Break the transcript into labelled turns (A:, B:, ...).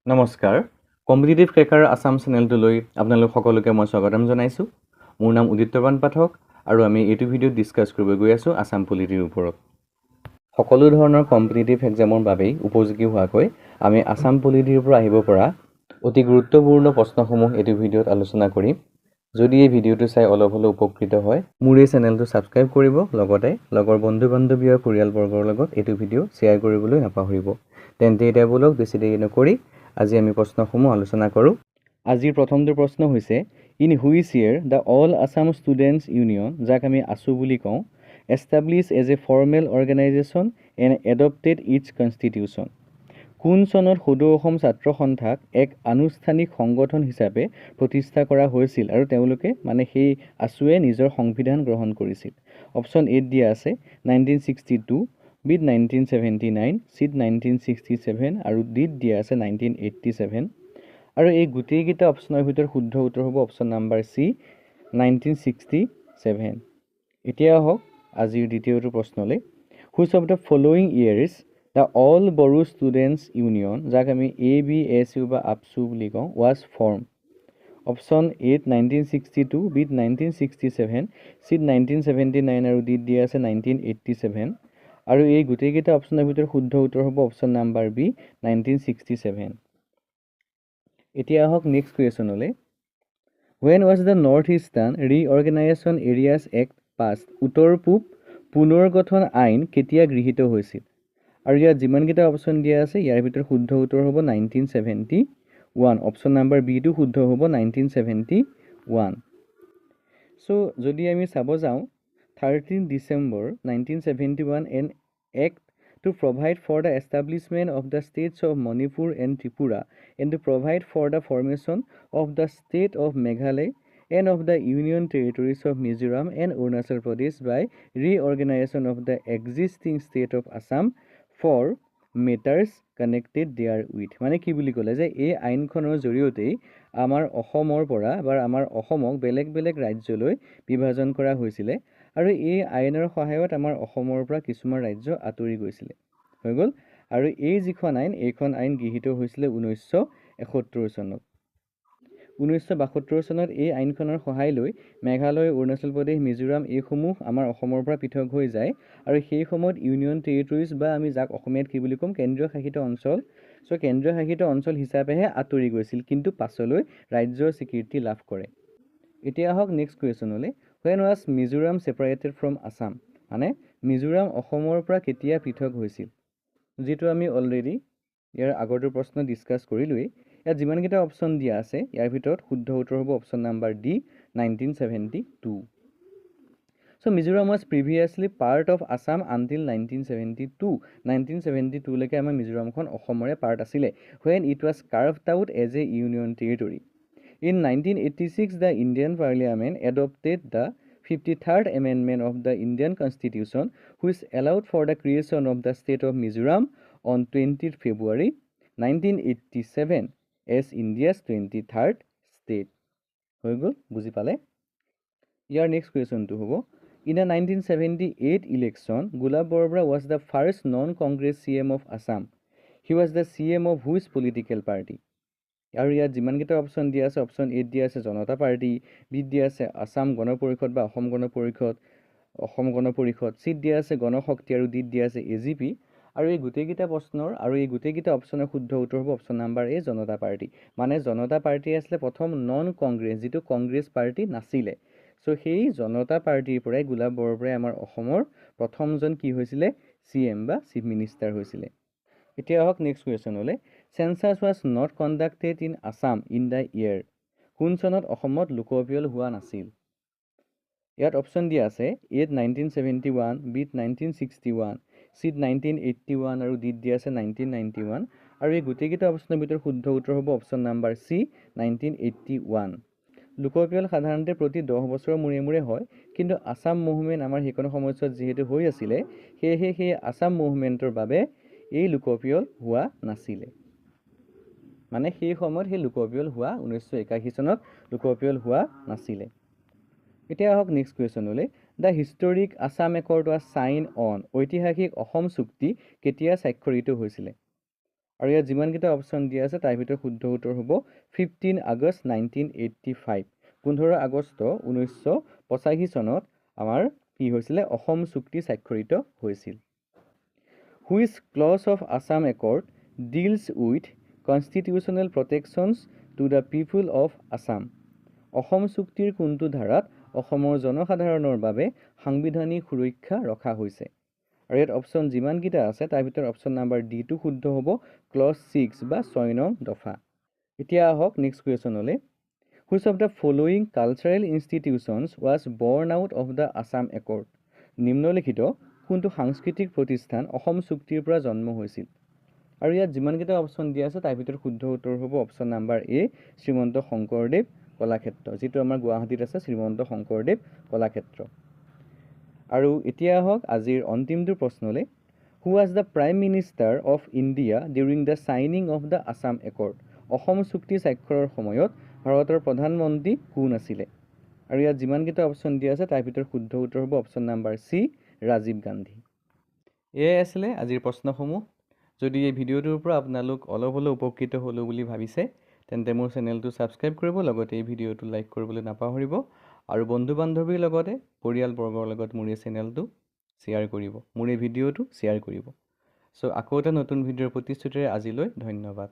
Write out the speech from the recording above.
A: নমস্কাৰ competitive cracker Assam চেনেলটোলৈ আপোনালোক সকলোকে মই স্বাগতম জনাইছোঁ। মোৰ নাম উদিত্যবান পাঠক আৰু আমি এইটো ভিডিঅ'ত ডিছকাছ কৰিব গৈ আছোঁ আসাম পলিটিৰ ওপৰত। সকলো ধৰণৰ কম্পিটিটিভ এক্সামৰ বাবেই উপযোগী হোৱাকৈ আমি আসাম পলিটিৰ পৰা আহিব পৰা অতি গুৰুত্বপূৰ্ণ প্ৰশ্নসমূহ এইটো ভিডিঅ'ত আলোচনা কৰিম। যদি এই ভিডিঅ'টো চাই অলপ হ'লেও উপকৃত হয় মোৰ এই চেনেলটো ছাবস্ক্ৰাইব কৰিব, লগতে লগৰ বন্ধু বান্ধৱী আৰু পৰিয়ালবৰ্গৰ লগত এইটো ভিডিঅ' শ্বেয়াৰ কৰিবলৈ নাপাহৰিব। তেন্তে এতিয়া বলক বেছি দেৰি নকৰি আজি আমি প্ৰশ্নসমূহ আলোচনা কৰোঁ। আজিৰ প্ৰথমটো প্ৰশ্ন হৈছে in which year the all Assam students union, যাক আমি আছু বুলি কওঁ, establish as a formal organisation and adopted its constitution. কোন চনত সদৌ অসম ছাত্ৰ সন্থাক এক আনুষ্ঠানিক সংগঠন হিচাপে প্ৰতিষ্ঠা কৰা হৈছিল আৰু তেওঁলোকে সেই আছুৱে নিজৰ সংবিধান গ্ৰহণ কৰিছিল? অপশ্যন এত দিয়া আছে 1962, বিত 1979, চিত 1967 আৰু ডিত দিয়া আছে 1987। আৰু এই গোটেইকেইটা অপশ্যনৰ ভিতৰত শুদ্ধ উত্তৰ হ'ব অপশ্যন নাম্বাৰ চি 1967। এতিয়া আহক আজিৰ দ্বিতীয়টো প্ৰশ্নলৈ। Which of the following years the all Bodo students union, যাক আমি ABSU বা আপছু বুলি কওঁ, ৱাজ ফৰ্ম? অপশ্যন এত 1962, বিত 1967, চিত 1979 আৰু ডিত দিয়া আছে 1987। আৰু এই গোটেইকেইটা অপশ্যনৰ ভিতৰত শুদ্ধ উত্তৰ হ'ব অপশ্যন নাম্বাৰ বি 1967। এতিয়া আহক নেক্সট কুৱেশ্যনলৈ। When was the north eastern reorganisation areas act passed? উত্তৰ পূব পুনৰ্গঠন আইন কেতিয়া গৃহীত হৈছিল? আৰু ইয়াত যিমানকেইটা অপশ্যন দিয়া আছে ইয়াৰ ভিতৰত শুদ্ধ উত্তৰ হ'ব 1971। অপশ্যন নাম্বাৰ বিটো শুদ্ধ হ'ব 1971। চ' যদি আমি চাব যাওঁ 13 December 1971 an act to provide for the establishment of the states of Manipur and Tripura and to provide for the formation of the state of Meghalaya and of the union territories of Mizoram and Arunachal Pradesh by reorganization of the existing state of Assam for matters connected therewith। মানে কি বুলি ক'লে যে এই আইনখনৰ জৰিয়তেই আমাৰ অসমৰ পৰা বা আমাৰ অসমক বেলেগ বেলেগ ৰাজ্যলৈ বিভাজন কৰা হৈছিলে আৰু এই আইনৰ সহায়ত আমাৰ অসমৰ পৰা কিছুমান ৰাজ্য আঁতৰি গৈছিলে হৈ গ'ল। আৰু এই যিখন আইন এইখন আইন গৃহীত হৈছিলে 1971 চনত। 1972 চনত এই আইনখনৰ সহায় লৈ মেঘালয়, অৰুণাচল প্ৰদেশ, মিজোৰাম এইসমূহ আমাৰ অসমৰ পৰা পৃথক হৈ যায় আৰু সেই সময়ত ইউনিয়ন টেৰিটৰিজ বা আমি যাক অসমীয়াত কি বুলি ক'ম কেন্দ্ৰীয় শাসিত অঞ্চল, চ' কেন্দ্ৰীয় শাসিত অঞ্চল হিচাপেহে আঁতৰি গৈছিল, কিন্তু পাছলৈ ৰাজ্যৰ স্বীকৃতি লাভ কৰে। এতিয়া আহক নেক্সট কুৱেশ্যনলৈ। When was Mizoram separated from Assam? মানে মিজোৰাম অসমৰ পৰা কেতিয়া পৃথক হৈছিল? যিটো আমি অলৰেডি ইয়াৰ আগৰটো প্ৰশ্ন ডিছকাছ কৰিলোৱেই। ইয়াত যিমানকেইটা অপশ্যন দিয়া আছে ইয়াৰ ভিতৰত শুদ্ধ উত্তৰ হ'ব option number D 1972। So' Mizoram was previously part of Assam until 1972। 1972লৈকে আমাৰ মিজোৰামখন অসমৰে পাৰ্ট আছিলে। When it was carved out as a union territory. In 1986, the Indian Parliament adopted the 53rd Amendment of the Indian Constitution, which allowed for the creation of the state of Mizoram on 20th February 1987 as India's 23rd state. হৈ গ'ল, বুজি পালে? ইয়াৰ next কুৱেশ্যনটো হ'ব in the 1978 election, Gulab Borbra was the first non-Congress CM of Assam. He was the CM of which political party? আৰু ইয়াত যিমানকেইটা option দিয়া আছে option এত দিয়া আছে জনতা পাৰ্টি, বিত দিয়া আছে আসাম গণ পৰিষদ বা অসম গণ পৰিষদ, চিত দিয়া আছে গণশক্তি আৰু ডিত দিয়া আছে AGP। আৰু এই গোটেইকেইটা প্ৰশ্নৰ আৰু এই গোটেইকেইটা অপশ্যনৰ শুদ্ধ উত্তৰ হ'ব অপশ্যন নাম্বাৰ এ জনতা পাৰ্টি। মানে জনতা পাৰ্টি আছিলে প্ৰথম নন কংগ্ৰেছ, যিটো কংগ্ৰেছ পাৰ্টি নাছিলে। চ' সেই জনতা পাৰ্টিৰ পৰাই গোলাপ বৰবৰাই আমাৰ অসমৰ প্ৰথমজন কি হৈছিলে CM বা চিফ মিনিষ্টাৰ হৈছিলে। এতিয়া আহক নেক্সট কুৱেশ্যনলৈ। Census was not conducted in Assam in the year? কোন চনত অসমত লোকপিয়ল হোৱা নাছিল? ইয়াত অপশ্যন দিয়া আছে এত 1971, বিত 1961, চিত 1981 আৰু ডিত দিয়া আছে 1991। আৰু এই গোটেইকেইটা অপশ্যনৰ ভিতৰত শুদ্ধ উত্তৰ হ'ব অপশ্যন নাম্বাৰ চি 1981। লোকপিয়ল সাধাৰণতে প্ৰতি 10 বছৰৰ মূৰে মূৰে হয়, কিন্তু আছাম মুভমেণ্ট আমাৰ সেইখন সময়ছোৱাত যিহেতু হৈ আছিলে সেয়েহে সেই আছাম মুভমেণ্টৰ বাবে এই লোকপিয়ল হোৱা নাছিলে। মানে সেই সময়ত সেই লোকপিয়ল হোৱা 1981 চনত লোকপিয়ল হোৱা নাছিলে। এতিয়া আহক নেক্সট কুৱেশ্যনলৈ। The historic Assam accord was signed on? ঐতিহাসিক অসম চুক্তি কেতিয়া স্বাক্ষৰিত হৈছিলে? আৰু ইয়াত যিমানকেইটা অপশ্যন দিয়া আছে তাৰ ভিতৰত শুদ্ধ উত্তৰ হ'ব 15 আগষ্ট 1985। 15 আগষ্ট 1985 চনত আমাৰ কি হৈছিলে অসম চুক্তি স্বাক্ষৰিত হৈছিল। Which clause of Assam accord deals with constitutional protections to the people of Assam. অসম চুক্তিৰ কোনটো ধাৰাত অসমৰ জনসাধাৰণৰ বাবে সাংবিধানিক সুৰক্ষা ৰখা হৈছে? আৰু ইয়াত অপশ্যন যিমানকেইটা আছে তাৰ ভিতৰত অপশ্যন নাম্বাৰ ডিটো শুদ্ধ হ'ব, ক্লজ 6 বা 6 নং দফা। এতিয়া আহক নেক্সট কুৱেশ্যনলৈ। Which of the following cultural institutions was born out of the Assam accord. নিম্নলিখিত কোনটো সাংস্কৃতিক প্ৰতিষ্ঠান অসম চুক্তিৰ পৰা জন্ম হৈছিল? আৰু ইয়াত যিমানকেইটা অপশ্যন দিয়া আছে তাৰ ভিতৰত শুদ্ধ উত্তৰ হ'ব অপশ্যন নাম্বাৰ এ, শ্ৰীমন্ত শংকৰদেৱ কলাক্ষেত্ৰ, যিটো আমাৰ গুৱাহাটীত আছে শ্ৰীমন্ত শংকৰদেৱ কলাক্ষেত্ৰ। আৰু এতিয়া আহক আজিৰ অন্তিমটো প্ৰশ্নলৈ। Who was the prime minister of India during the signing of the Assam accord. অসম চুক্তি স্বাক্ষৰৰ সময়ত ভাৰতৰ প্ৰধানমন্ত্ৰী কোন আছিলে? আৰু ইয়াত যিমানকেইটা অপশ্যন দিয়া আছে তাৰ ভিতৰত শুদ্ধ উত্তৰ হ'ব option number C, Rajiv Gandhi. এয়াই আছিলে আজিৰ প্ৰশ্নসমূহ। যদি এই ভিডিঅ'টোৰ পৰা আপোনালোক অলপ হ'লেও উপকৃত হ'লোঁ বুলি ভাবিছে তেন্তে মোৰ চেনেলটো ছাবস্ক্ৰাইব কৰিব, লগতে এই ভিডিঅ'টো লাইক কৰিবলৈ নাপাহৰিব আৰু বন্ধু বান্ধৱীৰ লগতে পৰিয়ালবৰ্গৰ লগত মোৰ এই চেনেলটো শ্বেয়াৰ কৰিব, মোৰ এই ভিডিঅ'টো শ্বেয়াৰ কৰিব। চ' আকৌ এটা নতুন ভিডিঅ'ৰ প্ৰতিশ্ৰুতিৰে আজিলৈ ধন্যবাদ।